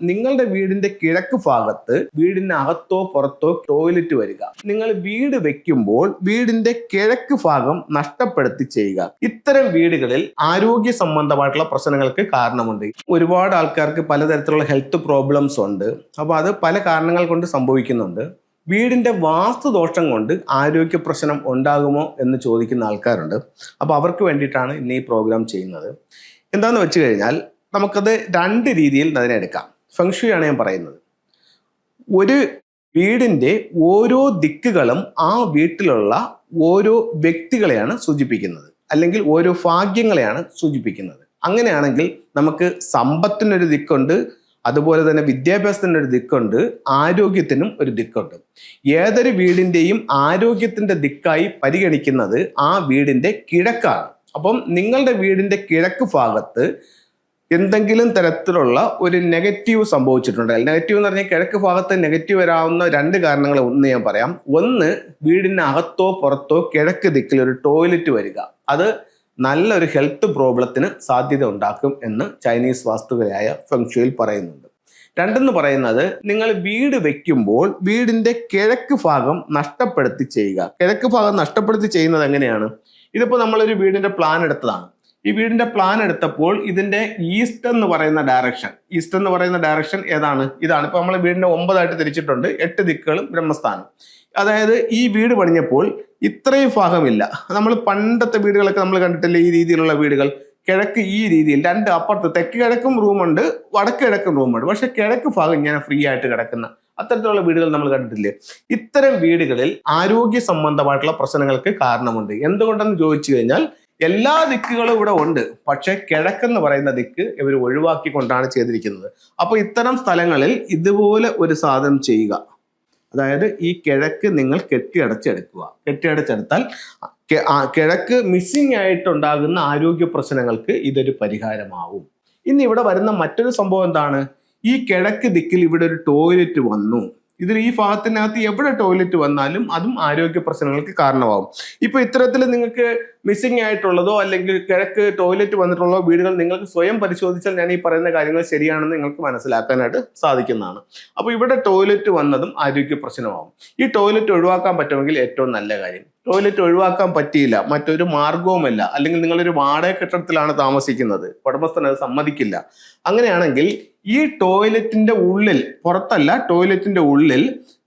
നിങ്ങളുടെ വീടിന്റെ കിഴക്ക് ഭാഗത്ത് വീടിന് അകത്തോ പുറത്തോ ടോയ്ലറ്റ് വരിക. നിങ്ങൾ വീട് വെക്കുമ്പോൾ വീടിന്റെ കിഴക്ക് ഭാഗം നഷ്ടപ്പെടുത്തി ചെയ്യുക. ഇത്തരം വീടുകളിൽ ആരോഗ്യ സംബന്ധമായിട്ടുള്ള പ്രശ്നങ്ങൾക്ക് കാരണമുണ്ട്. ഒരുപാട് ആൾക്കാർക്ക് പലതരത്തിലുള്ള ഹെൽത്ത് പ്രോബ്ലംസ് ഉണ്ട്. അപ്പോൾ അത് പല കാരണങ്ങൾ കൊണ്ട് സംഭവിക്കുന്നുണ്ട്. വീടിന്റെ വാസ്തുദോഷം കൊണ്ട് ആരോഗ്യ പ്രശ്നം ഉണ്ടാകുമോ എന്ന് ചോദിക്കുന്ന ആൾക്കാരുണ്ട്. അപ്പോൾ അവർക്ക് വേണ്ടിയിട്ടാണ് ഇന്ന് ഈ പ്രോഗ്രാം ചെയ്യുന്നത്. എന്താണെന്ന് വെച്ച് കഴിഞ്ഞാൽ നമുക്കത് രണ്ട് രീതിയിൽ അതിനെ എടുക്കാം. ഫെങ്ഷുയി ആണ് ഞാൻ പറയുന്നത്. ഒരു വീടിന്റെ ഓരോ ദിക്കുകളും ആ വീട്ടിലുള്ള ഓരോ വ്യക്തികളെയാണ് സൂചിപ്പിക്കുന്നത്, അല്ലെങ്കിൽ ഓരോ ഭാഗ്യങ്ങളെയാണ് സൂചിപ്പിക്കുന്നത്. അങ്ങനെയാണെങ്കിൽ നമുക്ക് സമ്പത്തിനൊരു ദിക്കുണ്ട്, അതുപോലെ തന്നെ വിദ്യാഭ്യാസത്തിനൊരു ദിക്കുണ്ട്, ആരോഗ്യത്തിനും ഒരു ദിക്കുണ്ട്. ഏതൊരു വീടിന്റെയും ആരോഗ്യത്തിന്റെ ദിക്കായി പരിഗണിക്കുന്നത് ആ വീടിന്റെ കിഴക്കാണ്. അപ്പം നിങ്ങളുടെ വീടിന്റെ കിഴക്ക് ഭാഗത്ത് എന്തെങ്കിലും തരത്തിലുള്ള ഒരു നെഗറ്റീവ് സംഭവിച്ചിട്ടുണ്ടെങ്കിൽ, നെഗറ്റീവ് എന്ന് പറഞ്ഞാൽ കിഴക്ക് ഭാഗത്ത് നെഗറ്റീവ് വരാവുന്ന രണ്ട് കാരണങ്ങൾ ഒന്ന് ഞാൻ പറയാം. ഒന്ന്, വീടിന് അകത്തോ പുറത്തോ കിഴക്ക് ദിക്കിൽ ഒരു ടോയ്ലറ്റ് വരിക. അത് നല്ലൊരു ഹെൽത്ത് പ്രോബ്ലത്തിന് സാധ്യത ഉണ്ടാക്കും എന്ന് ചൈനീസ് വാസ്തുവിദ്യയായ ഫെങ്ഷുയിൽ പറയുന്നുണ്ട്. രണ്ടെന്ന് പറയുന്നത്, നിങ്ങൾ വീട് വെക്കുമ്പോൾ വീടിന്റെ കിഴക്ക് ഭാഗം നഷ്ടപ്പെടുത്തി ചെയ്യുക. കിഴക്ക് ഭാഗം നഷ്ടപ്പെടുത്തി ചെയ്യുന്നത് എങ്ങനെയാണ്? ഇതിപ്പോൾ നമ്മളൊരു വീടിന്റെ പ്ലാൻ എടുത്തതാണ്. ഈ വീടിന്റെ പ്ലാൻ എടുത്തപ്പോൾ ഇതിന്റെ ഈസ്റ്റ് എന്ന് പറയുന്ന ഡയറക്ഷൻ ഏതാണ്? ഇതാണ്. ഇപ്പൊ നമ്മൾ വീടിന്റെ 9 തിരിച്ചിട്ടുണ്ട്. 8 ദിക്കുകളും ബ്രഹ്മസ്ഥാനം. അതായത് ഈ വീട് പണിഞ്ഞപ്പോൾ ഇത്രയും ഭാഗമില്ല. നമ്മൾ പണ്ടത്തെ വീടുകളൊക്കെ നമ്മൾ കണ്ടിട്ടില്ലേ, ഈ രീതിയിലുള്ള വീടുകൾ. കിഴക്ക് ഈ രീതിയിൽ രണ്ട് അപ്പുറത്ത് തെക്ക് കിഴക്കും റൂമുണ്ട്, വടക്ക് കിഴക്കും റൂമുണ്ട്. പക്ഷെ കിഴക്ക് ഭാഗം ഇങ്ങനെ ഫ്രീ ആയിട്ട് കിടക്കുന്ന അത്തരത്തിലുള്ള വീടുകൾ നമ്മൾ കണ്ടിട്ടില്ലേ? ഇത്തരം വീടുകളിൽ ആരോഗ്യ സംബന്ധമായിട്ടുള്ള പ്രശ്നങ്ങൾക്ക് കാരണമുണ്ട്. എന്തുകൊണ്ടെന്ന് ചോദിച്ചു കഴിഞ്ഞാൽ, എല്ലാ ദിക്കുകളും ഇവിടെ ഉണ്ട്, പക്ഷെ കിഴക്കെന്ന് പറയുന്ന ദിക്ക് ഇവർ ഒഴിവാക്കിക്കൊണ്ടാണ് ചെയ്തിരിക്കുന്നത്. അപ്പൊ ഇത്തരം സ്ഥലങ്ങളിൽ ഇതുപോലെ ഒരു സാധനം ചെയ്യുക. അതായത് ഈ കിഴക്ക് നിങ്ങൾ കെട്ടിയടച്ചെടുക്കുക. കെട്ടിയടച്ചെടുത്താൽ കിഴക്ക് മിസ്സിംഗ് ആയിട്ടുണ്ടാകുന്ന ആരോഗ്യ പ്രശ്നങ്ങൾക്ക് ഇതൊരു പരിഹാരമാവും. ഇനി ഇവിടെ വരുന്ന മറ്റൊരു സംഭവം എന്താണ്? ഈ കിഴക്ക് ദിക്കിൽ ഇവിടെ ഒരു ടോയ്ലറ്റ് വന്നു. ഇതിൽ ഈ ഭാഗത്തിനകത്ത് എവിടെ ടോയ്ലറ്റ് വന്നാലും അതും ആരോഗ്യ പ്രശ്നങ്ങൾക്ക് കാരണമാവും. ഇപ്പൊ ഇത്തരത്തിൽ നിങ്ങൾക്ക് മിസ്സിംഗ് ആയിട്ടുള്ളതോ അല്ലെങ്കിൽ കിഴക്ക് ടോയ്ലറ്റ് വന്നിട്ടുള്ള വീടുകൾ നിങ്ങൾക്ക് സ്വയം പരിശോധിച്ചാൽ ഞാൻ ഈ പറയുന്ന കാര്യങ്ങൾ ശരിയാണെന്ന് നിങ്ങൾക്ക് മനസ്സിലാക്കാനായിട്ട് സാധിക്കുന്നതാണ്. അപ്പോൾ ഇവിടെ ടോയ്ലറ്റ് വന്നതും ആരോഗ്യ പ്രശ്നമാവും. ഈ ടോയ്ലറ്റ് ഒഴിവാക്കാൻ പറ്റുമെങ്കിൽ ഏറ്റവും നല്ല കാര്യം. ടോയ്ലറ്റ് ഒഴിവാക്കാൻ പറ്റിയില്ല, മറ്റൊരു മാർഗവുമില്ല, അല്ലെങ്കിൽ നിങ്ങളൊരു വാടക കെട്ടിടത്തിലാണ് താമസിക്കുന്നത്, ഉടമസ്ഥൻ അത് സമ്മതിക്കില്ല. അങ്ങനെയാണെങ്കിൽ ഈ ടോയ്ലറ്റിന്റെ ഉള്ളിൽ, പുറത്തല്ല, ടോയ്ലറ്റിന്റെ ഉള്ളിൽ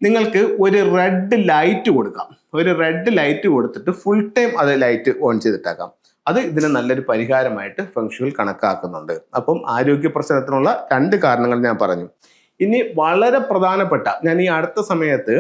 നിങ്ങൾക്ക് ഒരു റെഡ് ലൈറ്റ് കൊടുക്കാം. ഒരു റെഡ് ലൈറ്റ് കൊടുത്തിട്ട് ഫുൾ ടൈം അത് ലൈറ്റ് ഓൺ ചെയ്തിട്ടാക്കാം. അത് ഇതിന് നല്ലൊരു പരിഹാരമായിട്ട് ഫെങ്ഷുയിൽ കണക്കാക്കുന്നുണ്ട്. അപ്പം ആരോഗ്യ പ്രശ്നത്തിനുള്ള രണ്ട് കാരണങ്ങൾ ഞാൻ പറഞ്ഞു. ഇനി വളരെ പ്രധാനപ്പെട്ട, ഞാൻ ഈ അടുത്ത സമയത്ത്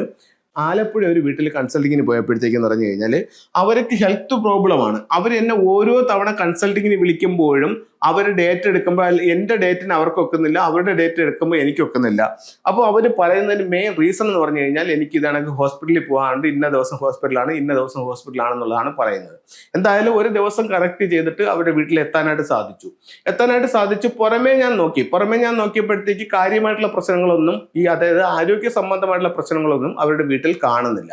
ആലപ്പുഴ ഒരു വീട്ടിൽ കൺസൾട്ടിങ്ങിന് പോയപ്പോഴത്തേക്കെന്ന് പറഞ്ഞു കഴിഞ്ഞാൽ അവർക്ക് ഹെൽത്ത് പ്രോബ്ലമാണ്. അവർ എന്നെ ഓരോ തവണ കൺസൾട്ടിങ്ങിന് വിളിക്കുമ്പോഴും അവർ ഡേറ്റ് എടുക്കുമ്പോൾ എൻ്റെ ഡേറ്റിന് അവർക്ക് ഒക്കുന്നില്ല, അവരുടെ ഡേറ്റ് എടുക്കുമ്പോൾ എനിക്ക് ഒക്കുന്നില്ല. അപ്പോൾ അവർ പറയുന്നതിന് മെയിൻ റീസൺ എന്ന് പറഞ്ഞു കഴിഞ്ഞാൽ, എനിക്ക് ഇതാണെങ്കിൽ ഹോസ്പിറ്റലിൽ പോകാണ്ട്, ഇന്ന ദിവസം ഹോസ്പിറ്റലാണ്, ഇന്ന ദിവസം ഹോസ്പിറ്റലാണെന്നുള്ളതാണ് പറയുന്നത്. എന്തായാലും ഒരു ദിവസം കറക്റ്റ് ചെയ്തിട്ട് അവരുടെ വീട്ടിൽ എത്താനായിട്ട് സാധിച്ചു. പുറമേ ഞാൻ നോക്കിയപ്പോഴത്തേക്ക് കാര്യമായിട്ടുള്ള പ്രശ്നങ്ങളൊന്നും, അതായത് ആരോഗ്യ സംബന്ധമായിട്ടുള്ള പ്രശ്നങ്ങളൊന്നും അവരുടെ വീട്ടിൽ കാണുന്നില്ല.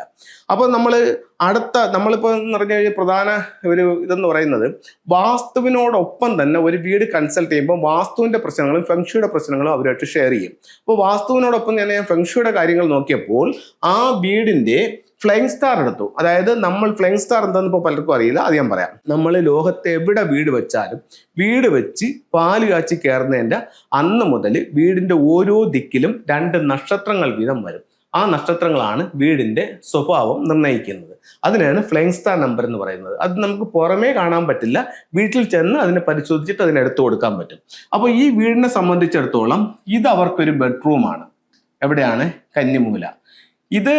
അപ്പോൾ നമ്മളിപ്പോൾ എന്ന് പറഞ്ഞു കഴിഞ്ഞാൽ പ്രധാന ഒരു ഇതെന്ന് പറയുന്നത്, വാസ്തുവിനോടൊപ്പം തന്നെ ഒരു വീട് കൺസൾട്ട് ചെയ്യുമ്പോൾ വാസ്തുവിന്റെ പ്രശ്നങ്ങളും ഫെങ്ഷുയുടെ പ്രശ്നങ്ങളും അവരുമായിട്ട് ഷെയർ ചെയ്യും. അപ്പോൾ വാസ്തുവിനോടൊപ്പം ഞാൻ ഫെങ്ഷുയുടെ കാര്യങ്ങൾ നോക്കിയപ്പോൾ ആ വീടിന്റെ ഫ്ലൈങ് സ്റ്റാർ എടുത്തു. അതായത് നമ്മൾ ഫ്ലൈങ് സ്റ്റാർ എന്താണെന്ന് ഇപ്പോൾ പലർക്കും അറിയില്ല, അത് ഞാൻ പറയാം. നമ്മൾ ലോകത്തെ എവിടെ വീട് വെച്ചാലും വീട് വെച്ച് പാല് കാച്ചി കയറുന്നതിൻ്റെ അന്ന് മുതൽ വീടിന്റെ ഓരോ ദിക്കിലും 2 നക്ഷത്രങ്ങൾ വീതം വരും. ആ നക്ഷത്രങ്ങളാണ് വീടിന്റെ സ്വഭാവം നിർണ്ണയിക്കുന്നത്. അതിനാണ് ഫ്ലൈങ് സ്റ്റാർ നമ്പർ എന്ന് പറയുന്നത്. അത് നമുക്ക് പുറമേ കാണാൻ പറ്റില്ല, വീട്ടിൽ ചെന്ന് അതിനെ പരിശോധിച്ചിട്ട് അതിന് എടുത്തു കൊടുക്കാൻ പറ്റും. അപ്പോൾ ഈ വീടിനെ സംബന്ധിച്ചിടത്തോളം ഇത് അവർക്കൊരു ബെഡ്റൂമാണ്. എവിടെയാണ്? കന്നിമൂല. ഇത്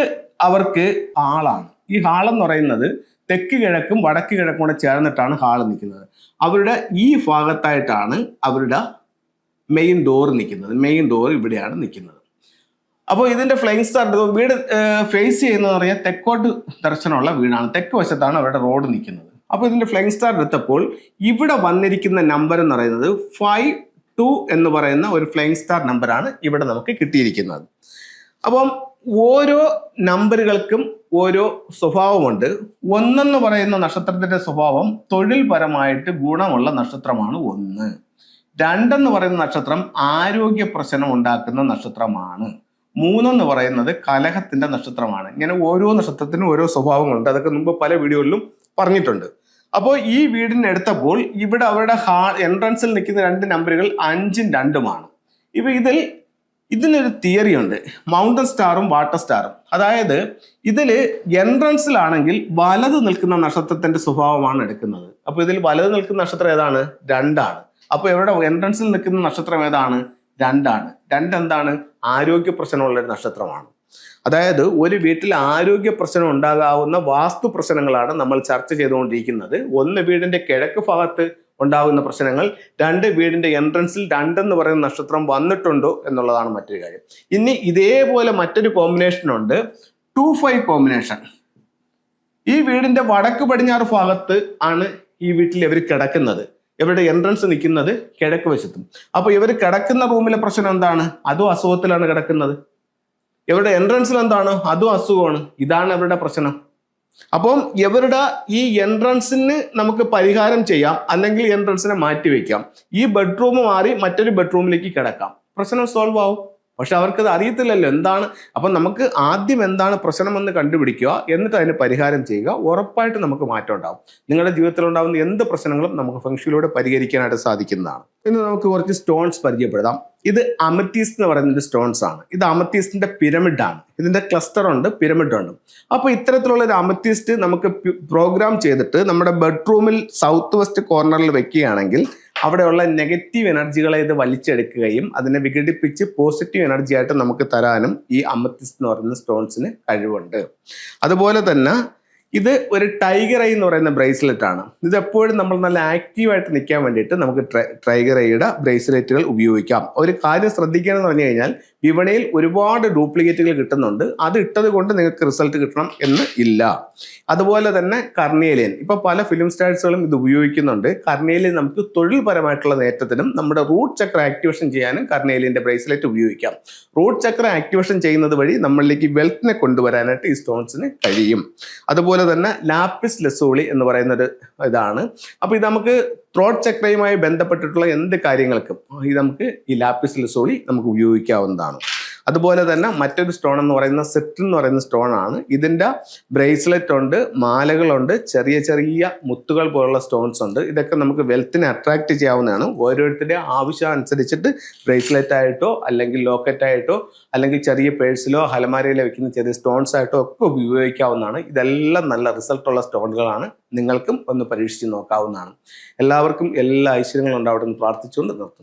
അവർക്ക് ഹാളാണ്. ഈ ഹാളെന്ന് പറയുന്നത് തെക്ക് കിഴക്കും വടക്ക് കിഴക്കും കൂടെ ചേർന്നിട്ടാണ് ഹാൾ നിൽക്കുന്നത്. അവരുടെ ഈ ഭാഗത്തായിട്ടാണ് അവരുടെ മെയിൻ ഡോർ നിൽക്കുന്നത്. മെയിൻ ഡോർ ഇവിടെയാണ് നിൽക്കുന്നത്. അപ്പോൾ ഇതിന്റെ ഫ്ലൈങ് സ്റ്റാർ വീട് ഫേസ് ചെയ്യുന്നത് പറഞ്ഞാൽ തെക്കോട്ട് ദർശനമുള്ള വീടാണ്. തെക്ക് വശത്താണ് അവരുടെ റോഡ് നിൽക്കുന്നത്. അപ്പോൾ ഇതിന്റെ ഫ്ലൈങ് സ്റ്റാർ എടുത്തപ്പോൾ ഇവിടെ വന്നിരിക്കുന്ന നമ്പർ എന്ന് പറയുന്നത് 52 എന്ന് പറയുന്ന ഒരു ഫ്ലൈങ് സ്റ്റാർ നമ്പറാണ് ഇവിടെ നമുക്ക് കിട്ടിയിരിക്കുന്നത്. അപ്പം ഓരോ നമ്പറുകൾക്കും ഓരോ സ്വഭാവമുണ്ട്. 1 എന്ന് പറയുന്ന നക്ഷത്രത്തിന്റെ സ്വഭാവം തൊഴിൽപരമായിട്ട് ഗുണമുള്ള നക്ഷത്രമാണ് 1. 2 എന്ന് പറയുന്ന നക്ഷത്രം ആരോഗ്യ പ്രശ്നം ഉണ്ടാക്കുന്ന നക്ഷത്രമാണ്. 3 എന്ന് പറയുന്നത് കലഹത്തിന്റെ നക്ഷത്രമാണ്. ഇങ്ങനെ ഓരോ നക്ഷത്രത്തിനും ഓരോ സ്വഭാവങ്ങളുണ്ട്. അതൊക്കെ മുമ്പ് പല വീഡിയോകളിലും പറഞ്ഞിട്ടുണ്ട്. അപ്പോൾ ഈ വീടിന് എടുത്തപ്പോൾ ഇവിടെ അവരുടെ എൻട്രൻസിൽ നിൽക്കുന്ന 2 നമ്പറുകൾ 5ഉം 2ഉമാണ്. ഇപ്പൊ ഇതിനൊരു തിയറി ഉണ്ട്, മൗണ്ടൻ സ്റ്റാറും വാട്ടർ സ്റ്റാറും. അതായത് ഇതില് എൻട്രൻസിലാണെങ്കിൽ വലത് നിൽക്കുന്ന നക്ഷത്രത്തിന്റെ സ്വഭാവമാണ് എടുക്കുന്നത്. അപ്പൊ ഇതിൽ വലത് നിൽക്കുന്ന നക്ഷത്രം ഏതാണ്? 2 ആണ്. അപ്പൊ ഇവിടെ എൻട്രൻസിൽ നിൽക്കുന്ന നക്ഷത്രം ഏതാണ്? 2 ആണ്. 2 എന്താണ്? ആരോഗ്യ പ്രശ്നമുള്ള ഒരു നക്ഷത്രമാണ്. അതായത് ഒരു വീട്ടിൽ ആരോഗ്യ പ്രശ്നം ഉണ്ടാകാവുന്ന വാസ്തു പ്രശ്നങ്ങളാണ് നമ്മൾ ചർച്ച ചെയ്തുകൊണ്ടിരിക്കുന്നത്. 1 വീടിന്റെ കിഴക്ക് ഭാഗത്ത് ഉണ്ടാകുന്ന പ്രശ്നങ്ങൾ, 2 വീടിന്റെ എൻട്രൻസിൽ 2 എന്ന് പറയുന്ന നക്ഷത്രം വന്നിട്ടുണ്ടോ എന്നുള്ളതാണ് മറ്റൊരു കാര്യം. ഇനി ഇതേപോലെ മറ്റൊരു കോമ്പിനേഷൻ ഉണ്ട്, 2-5 കോമ്പിനേഷൻ. ഈ വീടിന്റെ വടക്ക് പടിഞ്ഞാറ് ഭാഗത്ത് ആണ് ഈ വീട്ടിൽ ഇവർ കിടക്കുന്നത്. ഇവരുടെ എൻട്രൻസ് നിൽക്കുന്നത് കിഴക്ക് വശത്തും. അപ്പൊ ഇവർ കിടക്കുന്ന റൂമിലെ പ്രശ്നം എന്താണ്? അതും അസുഖത്തിലാണ് കിടക്കുന്നത്. ഇവരുടെ എൻട്രൻസിൽ എന്താണ്? അതും അസുഖമാണ്. ഇതാണ് അവരുടെ പ്രശ്നം. അപ്പം ഇവരുടെ ഈ എൻട്രൻസിന് നമുക്ക് പരിഹാരം ചെയ്യാം, അല്ലെങ്കിൽ എൻട്രൻസിനെ മാറ്റി വെക്കാം. ഈ ബെഡ്റൂം മാറി മറ്റൊരു ബെഡ്റൂമിലേക്ക് കിടക്കാം, പ്രശ്നം സോൾവ് ആവും. പക്ഷെ അവർക്കത് അറിയത്തില്ലല്ലോ എന്താണ്. അപ്പം നമുക്ക് ആദ്യം എന്താണ് പ്രശ്നമെന്ന് കണ്ടുപിടിക്കുക, എന്നിട്ട് അതിന് പരിഹാരം ചെയ്യുക. ഉറപ്പായിട്ട് നമുക്ക് മാറ്റം ഉണ്ടാവും. നിങ്ങളുടെ ജീവിതത്തിൽ ഉണ്ടാകുന്ന എന്ത് പ്രശ്നങ്ങളും നമുക്ക് ഫെങ്ഷുയിലൂടെ പരിഹരിക്കാനായിട്ട് സാധിക്കുന്നതാണ്. ഇന്ന് നമുക്ക് കുറച്ച് സ്റ്റോൺസ് പരിചയപ്പെടുത്താം. ഇത് അമത്തീസ്റ്റ് എന്ന് പറയുന്ന സ്റ്റോൺസ് ആണ്. ഇത് അമത്തീസ്റ്റിന്റെ പിരമിഡ് ആണ്. ഇതിന്റെ ക്ലസ്റ്റർ ഉണ്ട്, പിരമിഡ് ഉണ്ട്. അപ്പൊ ഇത്തരത്തിലുള്ള ഒരു അമത്തീസ്റ്റ് നമുക്ക് പ്രോഗ്രാം ചെയ്തിട്ട് നമ്മുടെ ബെഡ്റൂമിൽ സൗത്ത് വെസ്റ്റ് കോർണറിൽ വെക്കുകയാണെങ്കിൽ അവിടെയുള്ള നെഗറ്റീവ് എനർജികളെ ഇത് വലിച്ചെടുക്കുകയും അതിനെ വിഘടിപ്പിച്ച് പോസിറ്റീവ് എനർജി ആയിട്ട് നമുക്ക് തരാനും ഈ അമത്തിസ്റ്റ് എന്ന് പറയുന്ന സ്റ്റോൺസിന് കഴിവുണ്ട്. അതുപോലെ തന്നെ ഇത് ഒരു ടൈഗർ ഐ എന്ന് പറയുന്ന ബ്രേസ്ലെറ്റ് ആണ്. ഇത് എപ്പോഴും നമ്മൾ നല്ല ആക്റ്റീവായിട്ട് നിൽക്കാൻ വേണ്ടിയിട്ട് നമുക്ക് ടൈഗർ ഐയുടെ ബ്രേസ്ലെറ്റുകൾ ഉപയോഗിക്കാം. ഒരു കാര്യം ശ്രദ്ധിക്കുകയെന്ന് പറഞ്ഞു കഴിഞ്ഞാൽ വിപണിയിൽ ഒരുപാട് ഡ്യൂപ്ലിക്കേറ്റുകൾ കിട്ടുന്നുണ്ട്. അത് ഇട്ടത് കൊണ്ട് നിങ്ങൾക്ക് റിസൾട്ട് കിട്ടണം എന്ന് ഇല്ല. അതുപോലെ തന്നെ കർണിയേലിയൻ, ഇപ്പൊ പല ഫിലിം സ്റ്റാർസുകളും ഇത് ഉപയോഗിക്കുന്നുണ്ട്. കർണിയേലിയൻ നമുക്ക് തൊഴിൽപരമായിട്ടുള്ള നേട്ടത്തിനും നമ്മുടെ റൂട്ട് ചക്ര ആക്ടിവേഷൻ ചെയ്യാനും കർണിയേലിയന്റെ ബ്രേസ്ലെറ്റ് ഉപയോഗിക്കാം. റൂട്ട് ചക്ര ആക്ടിവേഷൻ ചെയ്യുന്നത് വഴി നമ്മളിലേക്ക് വെൽത്തിനെ കൊണ്ടുവരാനായിട്ട് ഈ സ്റ്റോൺസിന് കഴിയും. അതുപോലെ തന്നെ ലാപ്പിസ് ലസൂളി എന്ന് പറയുന്നൊരു ഇതാണ്. അപ്പൊ ഇത് നമുക്ക് ത്രോട്ട് ചക്രയുമായി ബന്ധപ്പെട്ടിട്ടുള്ള എന്ത് കാര്യങ്ങൾക്കും ഇത് നമുക്ക് ഈ ലാപ്പിസ് ലസൂളി നമുക്ക് ഉപയോഗിക്കാവുന്നതാണ്. അതുപോലെ തന്നെ മറ്റൊരു സ്റ്റോൺ എന്ന് പറയുന്ന സെറ്റ് എന്ന് പറയുന്ന സ്റ്റോൺ ആണ്. ഇതിന്റെ ബ്രേസ്ലെറ്റ് ഉണ്ട്, മാലകളുണ്ട്, ചെറിയ ചെറിയ മുത്തുകൾ പോലുള്ള സ്റ്റോൺസ് ഉണ്ട്. ഇതൊക്കെ നമുക്ക് വെൽത്തിനെ അട്രാക്ട് ചെയ്യാവുന്നതാണ്. ഓരോരുത്തരുടെ ആവശ്യം അനുസരിച്ചിട്ട് ബ്രേസ്ലെറ്റ് ആയിട്ടോ അല്ലെങ്കിൽ ലോക്കറ്റ് ആയിട്ടോ അല്ലെങ്കിൽ ചെറിയ പേഴ്സിലോ അലമാരയിലോ വെക്കുന്ന ചെറിയ സ്റ്റോൺസ് ആയിട്ടോ ഒക്കെ ഉപയോഗിക്കാവുന്നതാണ്. ഇതെല്ലാം നല്ല റിസൾട്ടുള്ള സ്റ്റോണുകളാണ്. നിങ്ങൾക്കും ഒന്ന് പരീക്ഷിച്ച് നോക്കാവുന്നതാണ്. എല്ലാവർക്കും എല്ലാ ഐശ്വര്യങ്ങളും ഉണ്ടാവട്ടെ എന്ന് പ്രാർത്ഥിച്ചുകൊണ്ട് നിർത്തുന്നു.